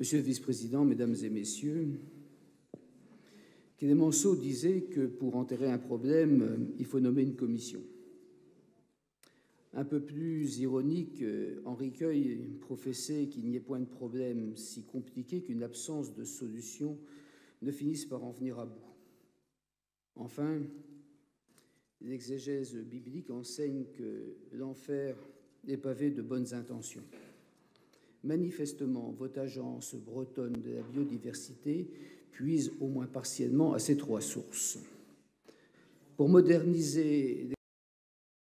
Monsieur le vice-président, mesdames et messieurs, Clémenceau disait que pour enterrer un problème, il faut nommer une commission. Un peu plus ironique, Henri Queuille professait qu'il n'y ait point de problème si compliqué qu'une absence de solution ne finisse par en venir à bout. Enfin, l'exégèse biblique enseigne que l'enfer est pavé de bonnes intentions. Manifestement, votre agence bretonne de la biodiversité puise au moins partiellement à ces trois sources. Pour moderniser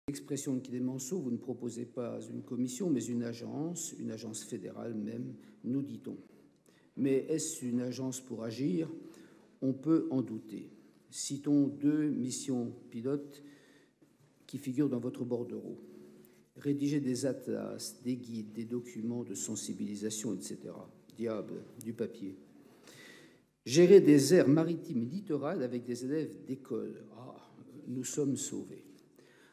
l'expression de Clémenceau, vous ne proposez pas une commission, mais une agence fédérale même, nous dit-on. Mais est-ce une agence pour agir? On peut en douter. Citons deux missions pilotes qui figurent dans votre bordereau. Rédiger des atlas, des guides, des documents de sensibilisation, etc. Diable, du papier. Gérer des aires maritimes littorales avec des élèves d'école. Ah, nous sommes sauvés.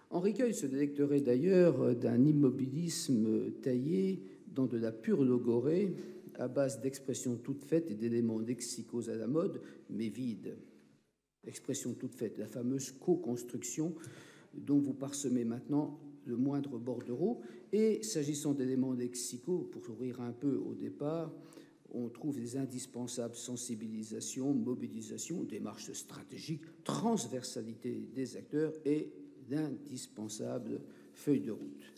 Henri Queuille se délecterait d'ailleurs d'un immobilisme taillé dans de la pure logorée à base d'expressions toutes faites et d'éléments lexicaux à la mode, mais vides. Expression toute faite, la fameuse co-construction dont vous parsemez maintenant le moindre bordereau. Et s'agissant d'éléments lexicaux, pour sourire un peu au départ, on trouve des indispensables sensibilisation, mobilisation, démarche stratégique, transversalité des acteurs et d'indispensables feuilles de route.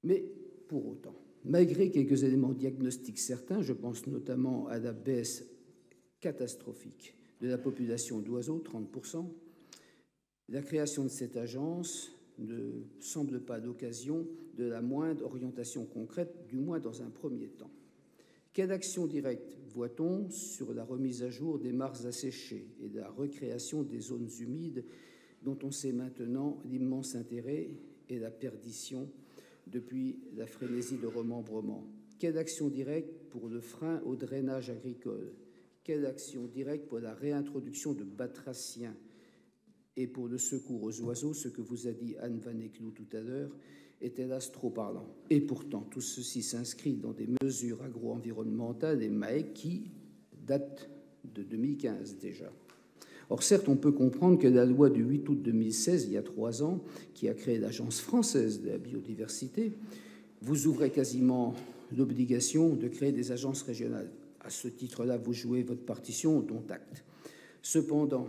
Mais pour autant, malgré quelques éléments diagnostiques certains, je pense notamment à la baisse catastrophique de la population d'oiseaux, 30%, la création de cette agence ne semble pas l'occasion de la moindre orientation concrète, du moins dans un premier temps. Quelle action directe voit-on sur la remise à jour des mares asséchées et la recréation des zones humides dont on sait maintenant l'immense intérêt et la perdition depuis la frénésie de remembrement? Quelle action directe pour le frein au drainage agricole? Quelle action directe pour la réintroduction de batraciens et pour le secours aux oiseaux? Ce que vous a dit Anne Van Ecloo tout à l'heure est hélas trop parlant. Et pourtant, tout ceci s'inscrit dans des mesures agro-environnementales et MAEC qui datent de 2015 déjà. Or, certes, on peut comprendre que la loi du 8 août 2016, il y a 3 ans, qui a créé l'Agence française de la biodiversité, vous ouvrez quasiment l'obligation de créer des agences régionales. À ce titre-là, vous jouez votre partition, dont acte. Cependant,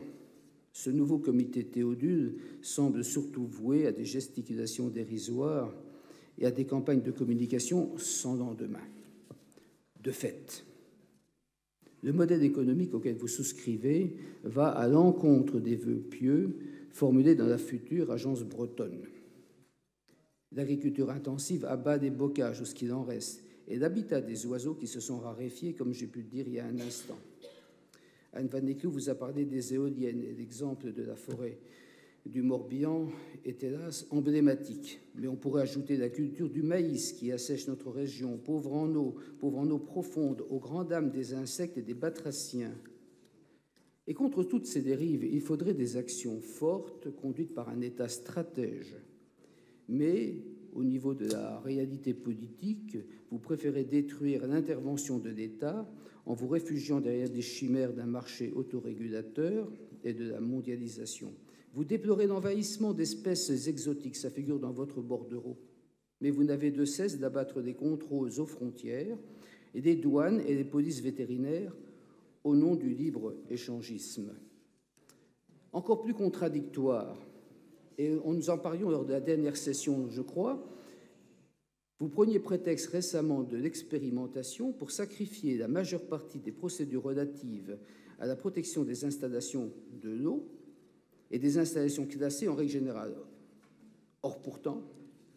ce nouveau comité Théodule semble surtout voué à des gesticulations dérisoires et à des campagnes de communication sans lendemain. De fait, le modèle économique auquel vous souscrivez va à l'encontre des vœux pieux formulés dans la future agence bretonne. L'agriculture intensive abat des bocages ou ce qu'il en reste, et l'habitat des oiseaux qui se sont raréfiés, comme j'ai pu le dire il y a un instant. Anne Van Ecloo vous a parlé des éoliennes, et l'exemple de la forêt du Morbihan est hélas emblématique. Mais on pourrait ajouter la culture du maïs qui assèche notre région, pauvre en eau profonde, aux grandes dames des insectes et des batraciens. Et contre toutes ces dérives, il faudrait des actions fortes conduites par un État stratège. Mais au niveau de la réalité politique, vous préférez détruire l'intervention de l'État en vous réfugiant derrière des chimères d'un marché autorégulateur et de la mondialisation. Vous déplorez l'envahissement d'espèces exotiques, ça figure dans votre bordereau, mais vous n'avez de cesse d'abattre des contrôles aux frontières et des douanes et des polices vétérinaires au nom du libre-échangisme. Encore plus contradictoire, et nous en parlions lors de la dernière session, je crois, vous preniez prétexte récemment de l'expérimentation pour sacrifier la majeure partie des procédures relatives à la protection des installations de l'eau et des installations classées en règle générale. Or, pourtant,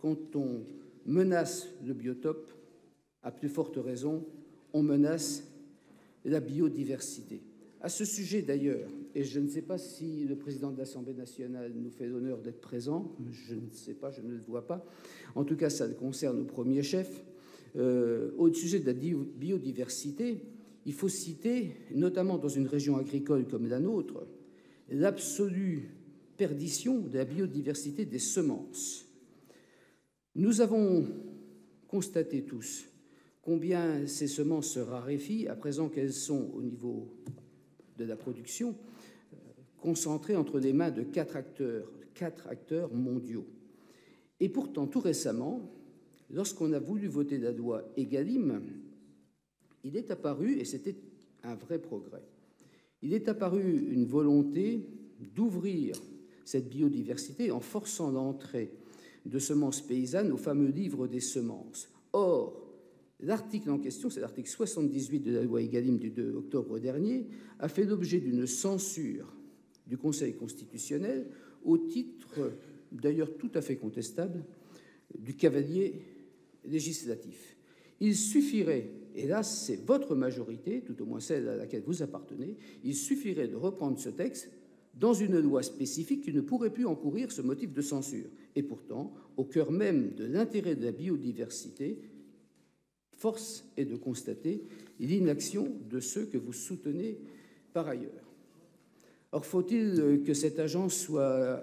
quand on menace le biotope, à plus forte raison, on menace la biodiversité. À ce sujet, d'ailleurs, et je ne sais pas si le président de l'Assemblée nationale nous fait l'honneur d'être présent, je ne sais pas, je ne le vois pas. En tout cas, ça le concerne au premier chef. Au sujet de la biodiversité, il faut citer, notamment dans une région agricole comme la nôtre, l'absolue perdition de la biodiversité des semences. Nous avons constaté tous combien ces semences se raréfient à présent qu'elles sont, au niveau de la production, concentrées entre les mains de quatre acteurs mondiaux. Et pourtant, tout récemment, lorsqu'on a voulu voter la loi Egalim, il est apparu, et c'était un vrai progrès, il est apparu une volonté d'ouvrir cette biodiversité en forçant l'entrée de semences paysannes au fameux livre des semences. Or, l'article en question, c'est l'article 78 de la loi Egalim du 2 octobre dernier, a fait l'objet d'une censure du Conseil constitutionnel au titre, d'ailleurs tout à fait contestable, du cavalier législatif. Il suffirait, et là c'est votre majorité, tout au moins celle à laquelle vous appartenez, il suffirait de reprendre ce texte dans une loi spécifique qui ne pourrait plus encourir ce motif de censure. Et pourtant, au cœur même de l'intérêt de la biodiversité, force est de constater l'inaction de ceux que vous soutenez par ailleurs. Or, faut-il que cette agence soit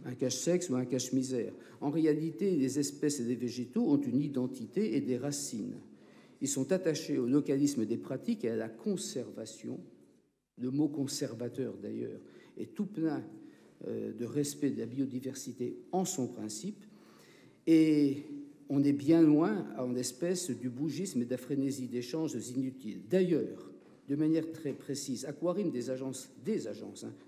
un cache-sexe ou un cache-misère? En réalité, les espèces et les végétaux ont une identité et des racines. Ils sont attachés au localisme des pratiques et à la conservation. Le mot conservateur, d'ailleurs, est tout plein de respect de la biodiversité en son principe. Et on est bien loin, en espèce, du bougisme et de la frénésie d'échanges inutiles. D'ailleurs, de manière très précise, Aquarim, des agences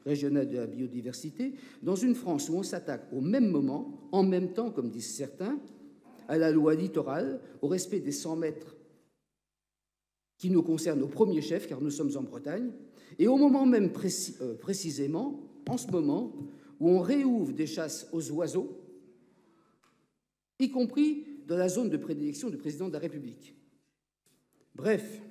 régionales de la biodiversité, dans une France où on s'attaque au même moment, en même temps, comme disent certains, à la loi littorale, au respect des 100 mètres qui nous concerne au premier chef, car nous sommes en Bretagne, et au moment même précisément, en ce moment, où on réouvre des chasses aux oiseaux, y compris dans la zone de prédilection du président de la République. Bref,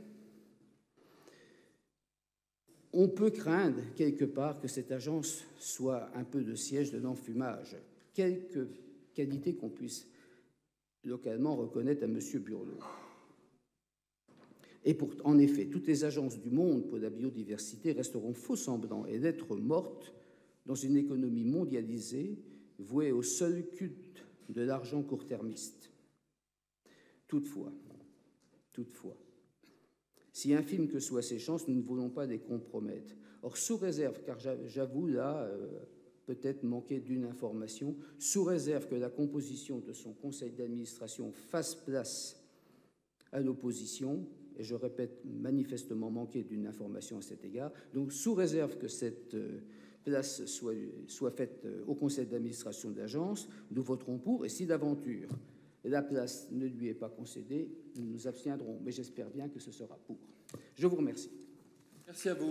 on peut craindre quelque part que cette agence soit un peu le siège de l'enfumage, quelque qualité qu'on puisse localement reconnaître à M. Burlot. Et en effet, toutes les agences du monde pour la biodiversité resteront faux semblants et lettres mortes dans une économie mondialisée vouée au seul culte de l'argent court-termiste. Toutefois, si infimes que soient ces chances, nous ne voulons pas les compromettre. Or, sous réserve, car j'avoue là peut-être manquer d'une information, sous réserve que la composition de son conseil d'administration fasse place à l'opposition, et je répète, manifestement manquer d'une information à cet égard, donc sous réserve que cette place soit faite au conseil d'administration de l'agence, nous voterons pour, et si d'aventure la place ne lui est pas concédée, nous nous abstiendrons, mais j'espère bien que ce sera pour. Je vous remercie. Merci à vous.